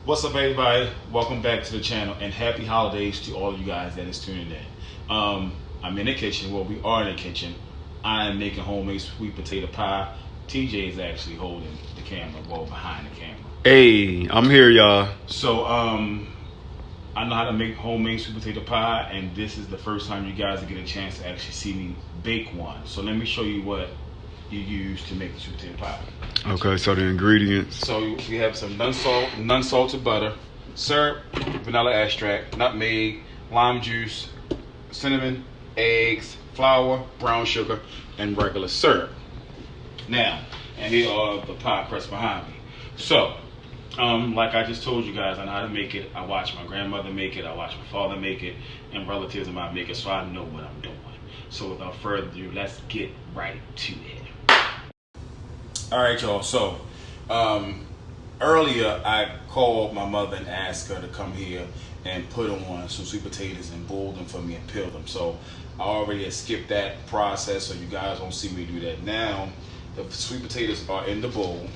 What's up, everybody? Welcome back to the channel, and happy holidays to all of you guys that is tuning in. I'm in the kitchen. Well, we are in the kitchen. I am making homemade sweet potato pie. TJ is actually holding the camera, well, behind the camera. Hey, I'm here, y'all. So, I know how to make homemade sweet potato pie, and this is the first time you guys get a chance to actually see me bake one. So let me show you what you use to make the sweet potato pie. Okay, so the ingredients. So we have some non-salted butter, syrup, vanilla extract, nutmeg, lime juice, cinnamon, eggs, flour, brown sugar, and regular syrup. Now, and here are the pie crust behind me. So, like I just told you guys, I know how to make it. I watched my grandmother make it. I watched my father make it, and relatives of mine make it, so I know what I'm doing. So without further ado, let's get right to it. All right, y'all. So, earlier I called my mother and asked her to come here and put on some sweet potatoes and boil them for me and peel them. So I already had skipped that process, so you guys won't see me do that. Now the sweet potatoes are in the bowl,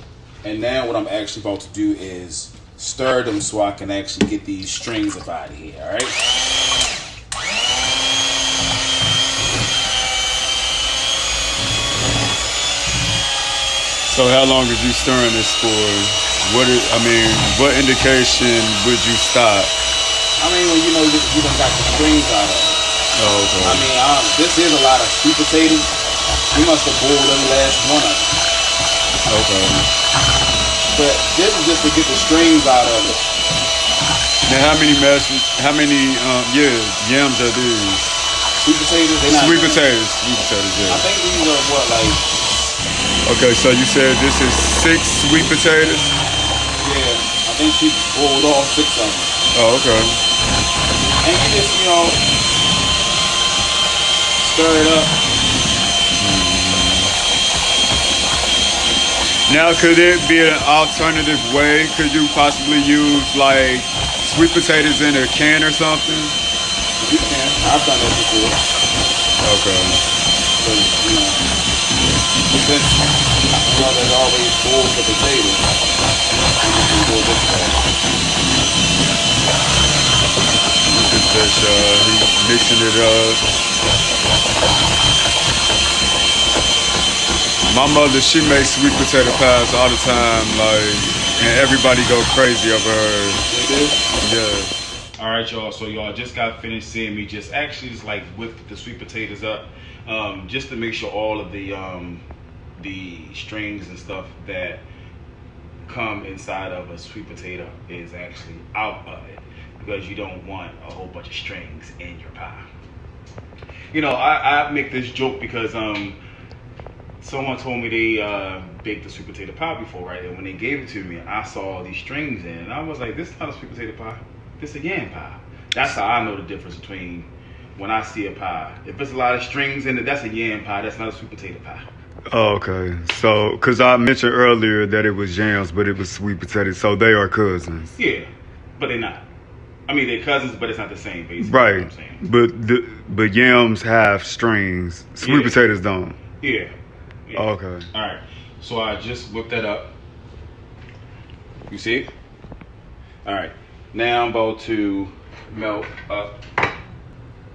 and now what I'm actually about to do is stir them so I can actually get these strings up out of here. All right. So how long is you stirring this for? What indication would you stop? I mean, when you know you done got the strings out of it. Oh, okay. I mean, this is a lot of sweet potatoes. We must have boiled every last one of them. Okay. But this is just to get the strings out of it. Now, how many yams are these? Sweet potatoes? Sweet potatoes, yeah. I think these are what, like... Okay, so you said this is 6 sweet potatoes? Yeah, I think she boiled all 6 of them. Oh, okay. And you just, stir it up. Now, could it be an alternative way? Could you possibly use, like, sweet potatoes in a can or something? You can. I've done that before. Okay. Since my mother always boiled the potatoes, I'm just going to do it this way. He's mixing it up. My mother, she makes sweet potato pies all the time, like, and everybody go crazy over her. They do? Yeah. All right, y'all. So y'all just got finished seeing me just like whip the sweet potatoes up, just to make sure all of the strings and stuff that come inside of a sweet potato is actually out of it, because you don't want a whole bunch of strings in your pie. I make this joke because someone told me they baked a sweet potato pie before, right? And when they gave it to me, I saw all these strings in it, and I was like, this is not a sweet potato pie, this is a yam pie. That's how I know the difference between when I see a pie. If there's a lot of strings in it, that's a yam pie, that's not a sweet potato pie. Oh, okay. So, because I mentioned earlier that it was yams, but it was sweet potatoes, so they are cousins. Yeah, but they're not. I mean, they're cousins, but it's not the same, basically. Right. You know what I'm saying? But yams have strings. Sweet potatoes don't. Yeah. Oh, okay. All right. So I just whipped that up. You see it? All right. Now I'm about to melt up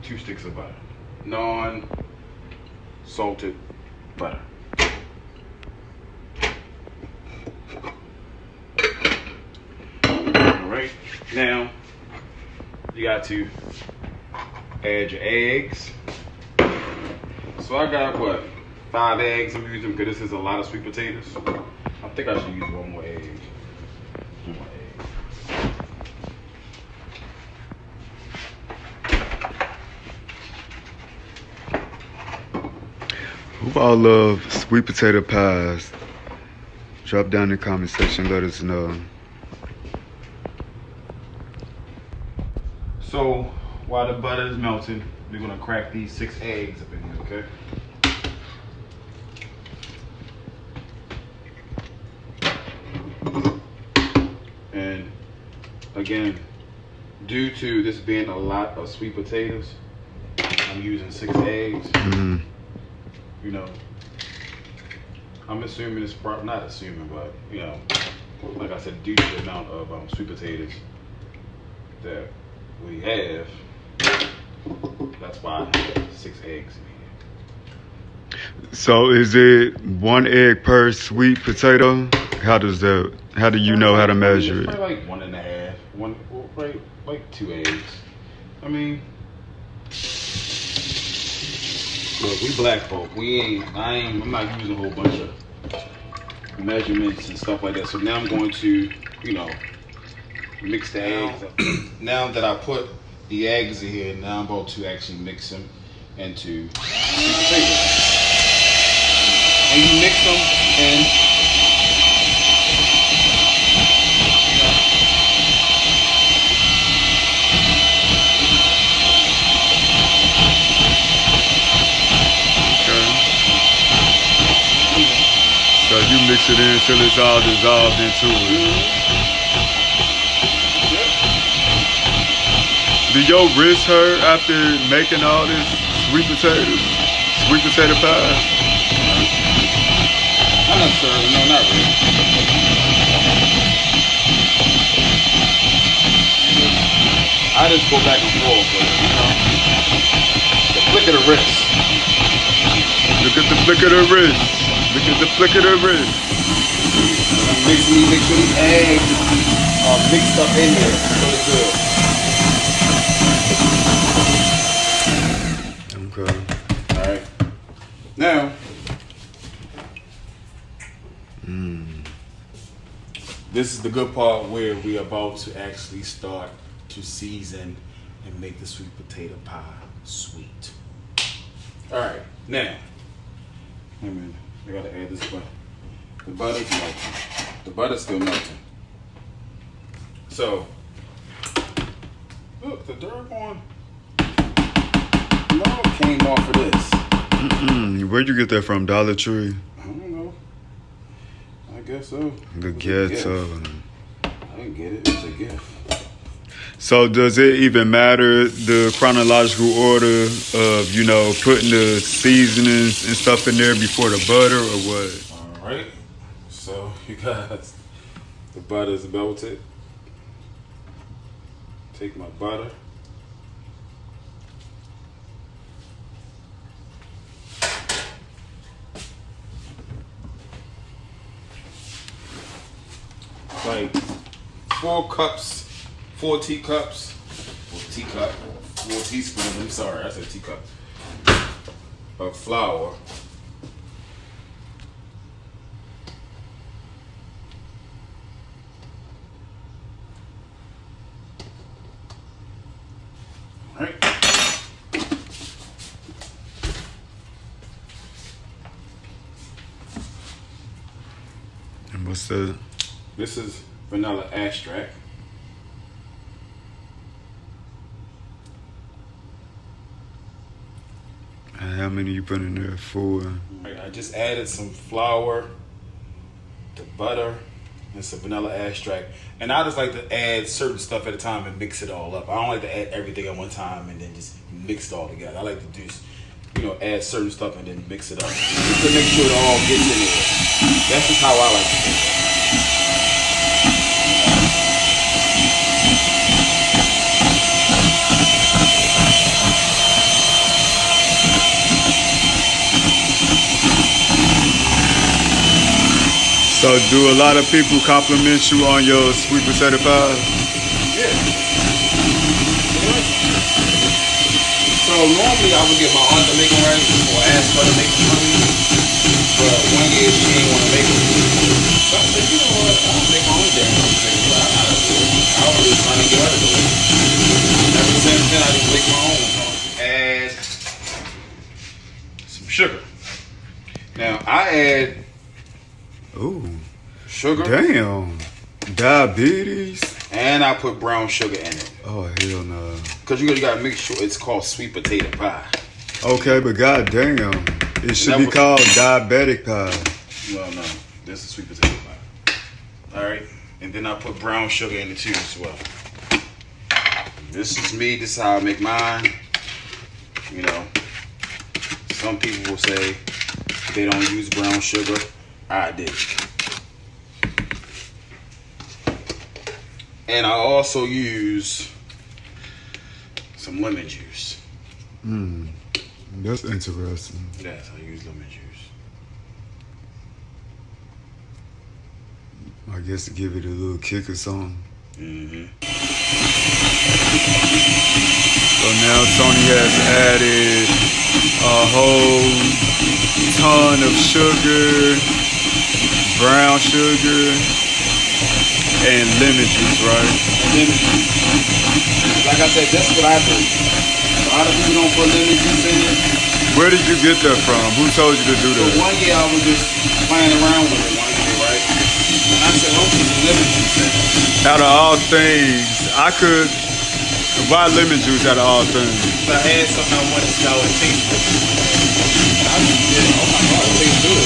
2 sticks of butter. Non-salted butter. All right. Now you got to add your eggs. So I got 5 eggs I'm using, because this is a lot of sweet potatoes. I think I should use one more egg. Who all love sweet potato pies? Drop down in the comment section, let us know. So while the butter is melting, we're gonna crack these 6 eggs up in here, okay? And again, due to this being a lot of sweet potatoes, I'm using 6 eggs. Mm-hmm. I'm assuming it's not assuming, but like I said, due to the amount of sweet potatoes that we have, that's why I have 6 eggs in here. So is it 1 egg per sweet potato? How do you know how to measure It's it? probably like 1.5, right, like 2 eggs. I mean, look, we black folk. I'm not using a whole bunch of measurements and stuff like that. So now I'm going to, mix the eggs up. Now that I put the eggs in here, now I'm about to actually mix them into sweet potatoes. And you mix them and So you mix it in until it's all dissolved into it. Do your wrist hurt after making all this sweet potato pie? not necessarily, no, not really. I just go back and forth, but the flick of the wrist. Look at the flick of the wrist. Look at the flick of the wrist. Make sure these eggs are mixed up in there. Really good. Okay. Alright. Now, this is the good part where we are about to actually start to season and make the sweet potato pie sweet. Alright, now, I gotta add this butter. The butter's melting. The butter's still melting. So, look, the dirt one came off of this. Where'd you get that from? Dollar Tree? I don't know. I guess so. The It was a ghetto. gift. I didn't get it. It was a gift. So does it even matter the chronological order of, putting the seasonings and stuff in there before the butter or what? All right. So you guys, the butter's melted. Take my butter. Like 4 teacups, 4 teaspoons, I'm sorry, I said teacup, of flour. Alright. And what's that? This is vanilla extract. And how many you put in there? 4. I just added some flour, the butter, and some vanilla extract. And I just like to add certain stuff at a time and mix it all up. I don't like to add everything at one time and then just mix it all together. I like to do, add certain stuff and then mix it up. Just to make sure it all gets in there. That's just how I like to do it. So do a lot of people compliment you on your sweet potato pie? Yeah. So normally I would get my aunt to make them right or ask her to make them for me. But one year she didn't want to make them. So I said, you know what? I'll make my own damn sweet potato pie. I was just trying to get her to do it. Ever since then I just make my own. Add some sugar. Now I add Ooh. sugar. Damn. Diabetes? And I put brown sugar in it. Oh, hell no. Because you gotta make sure it's called sweet potato pie. Okay, but goddamn. It should be called diabetic pie. Well, no. This is sweet potato pie. Alright. And then I put brown sugar in it too as well. This is me. This is how I make mine. Some people will say they don't use brown sugar. I did. And I also use some lemon juice. That's interesting. Yes, I use lemon juice. I guess to give it a little kick or something. So now Tony has added a whole ton of sugar, brown sugar, and lemon juice, right? Lemon juice. Like I said, that's what I do. A lot of people don't put lemon juice in it. Where did you get that from? Who told you to do So that? one year I was just playing around with it one year, right? And I said, "Oh, put some lemon juice in it." Out of all things, I could. Why lemon juice out of all things? So I had something I wanted to see how it tasted. I just did. Oh my God, it tastes good.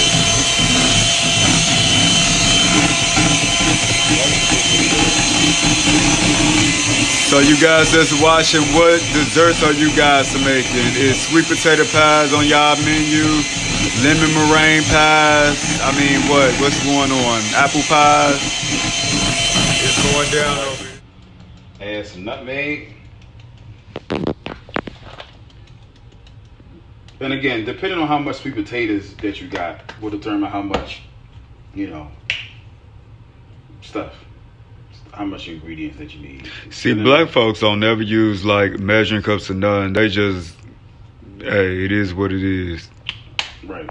So you guys that's watching, what desserts are you guys making? Is sweet potato pies on y'all menu? Lemon meringue pies? I mean, what's going on? Apple pies? It's going down over here. Add some nutmeg. And again, depending on how much sweet potatoes that you got, will determine how much, stuff, how much ingredients that you need. See, black folks don't never use like measuring cups or nothing. They just, hey, it is what it is. Right.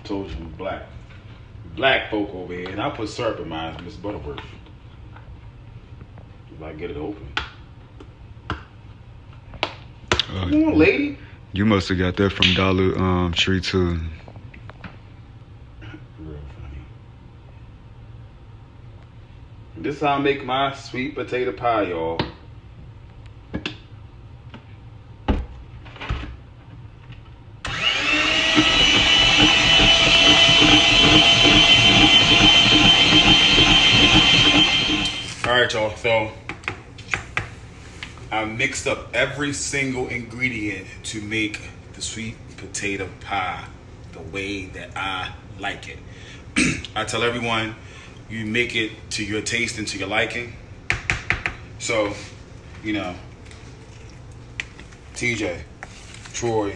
Told you, black folk over here, and I put syrup in mine, Miss Butterworth. If I get it open. Come on, lady. You must have got that from Dollar Tree too. Real funny. This is how I make my sweet potato pie, y'all. Alright, y'all, so I mixed up every single ingredient to make the sweet potato pie the way that I like it. I tell everyone, you make it to your taste and to your liking. So, TJ, Troy,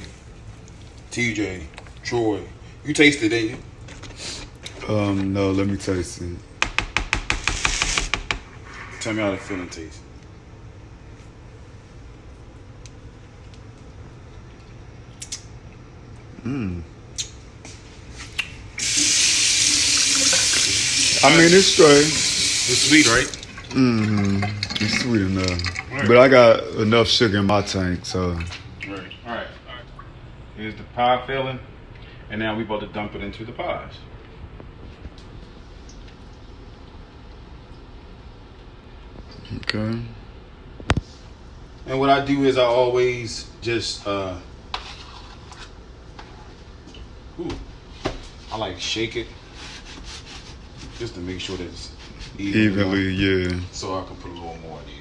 you tasted it, didn't you? No, let me taste it. Tell me how the feeling tastes. I mean, it's straight. It's sweet, right? It's sweet enough. Right. But I got enough sugar in my tank, so. Right. All right. Here's the pie filling, and now we're about to dump it into the pies. Okay. And what I do is I always just I like shake it just to make sure that it's Evenly, yeah. so I can put a little more in here.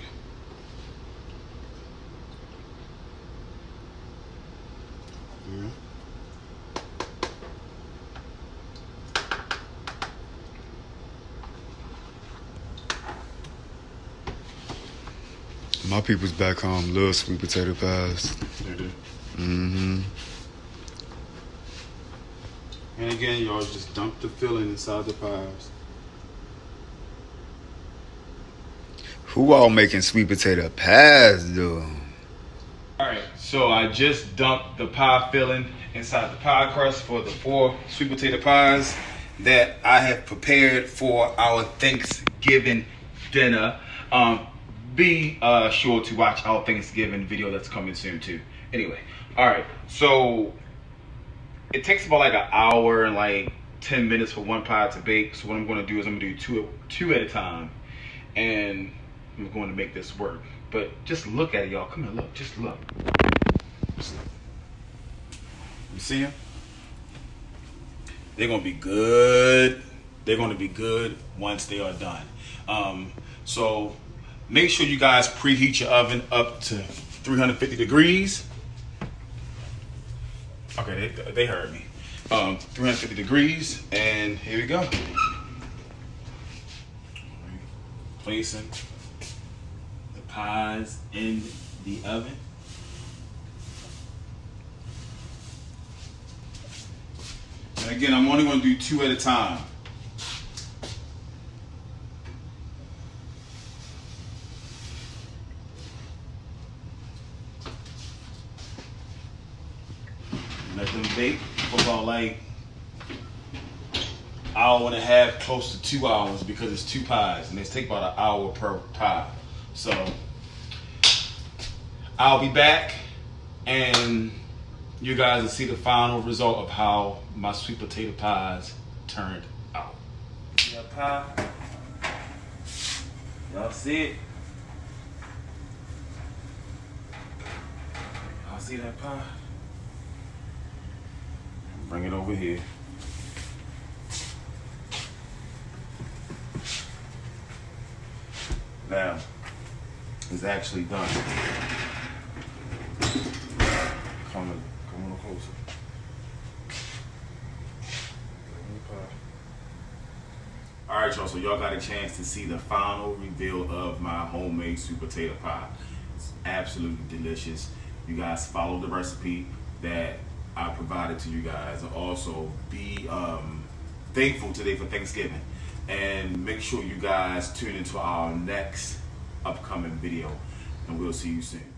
My people's back home love sweet potato pies. They do. Mm-hmm. And again, y'all just dump the filling inside the pies. Who all making sweet potato pies though? Alright, so I just dumped the pie filling inside the pie crust for the 4 sweet potato pies that I have prepared for our Thanksgiving dinner. Be sure to watch our Thanksgiving video that's coming soon too. Anyway, alright, so it takes about like an hour and like 10 minutes for one pie to bake. So what I'm going to do is I'm going to do two at a time, and I'm going to make this work. But just look at it, y'all. Come here, look. Just look. Just look. You see them? They're going to be good. They're going to be good once they are done. So make sure you guys preheat your oven up to 350 degrees. Okay, they heard me. 350 degrees, and here we go. Placing pies in the oven. And again, I'm only going to do 2 at a time. Let them bake for about like hour and a half, close to 2 hours, because it's 2 pies and they take about an hour per pie. So I'll be back and you guys will see the final result of how my sweet potato pies turned out. See that pie? Y'all see it? Y'all see that pie? Bring it over here. Now, it's actually done. Come a little closer. All right, y'all, so y'all got a chance to see the final reveal of my homemade sweet potato pie. It's absolutely delicious. You guys follow the recipe that I provided to you guys. Also, be thankful today for Thanksgiving. And make sure you guys tune into our next upcoming video. And we'll see you soon.